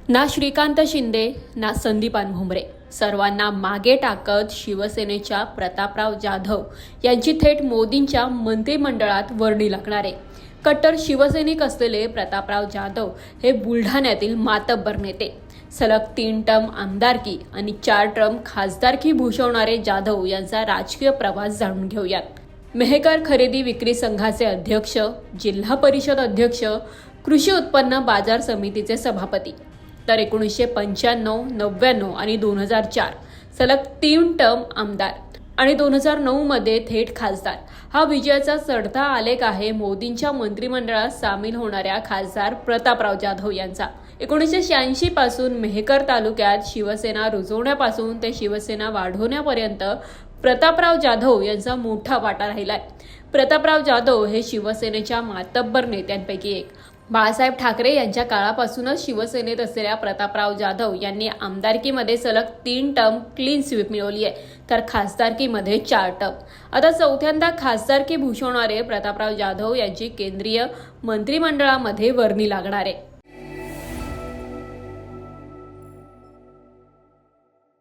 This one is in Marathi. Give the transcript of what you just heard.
ना श्रीकांत शिंदे ना संदीप भुमरे सर्वांना मागे टाकत शिवसेनेच्या प्रतापराव जाधव यांची थेट मोदींच्या मंत्रिमंडळात वर्णी लागणार आहे। कट्टर शिवसैनिक असलेले प्रतापराव जाधव हे बुलढाण्यातील मातब्बर नेते। सलग 3 टर्म आमदारकी आणि 4 टर्म खासदारकी भूषवणारे जाधव यांचा राजकीय प्रवास जाणून घेऊयात। मेहकर खरेदी विक्री संघाचे अध्यक्ष, जिल्हा परिषद अध्यक्ष, कृषी उत्पन्न बाजार समितीचे सभापती, तर 1995, 99 आणि 2004 सलग 3 टर्म आमदार आणि 2009 मध्ये थेट खासदार हा विजयाचा चढता आलेख आहे मोदींच्या मंत्रिमंडळात सामील होणाऱ्या खासदार प्रतापराव जाधव यांचा। 1986 पासून मेहकर तालुक्यात शिवसेना रुजवण्यापासून ते शिवसेना वाढवण्यापर्यंत प्रतापराव जाधव यांचा मोठा वाटा राहिलाय। प्रतापराव जाधव हे शिवसेनेच्या मातब्बर नेत्यांपैकी एक। बाळासाहेब ठाकरे यांच्या काळापासूनच शिवसेनेत असलेल्या प्रतापराव जाधव यांनी आमदारकीमध्ये सलग 3 टर्म क्लीन स्वीप मिळवली आहे, तर खासदारकीमध्ये 4 टर्म। आता चौथ्यांदा खासदारकी भूषवणारे प्रतापराव जाधव यांची केंद्रीय मंत्रिमंडळामध्ये वर्णी लागणार आहे।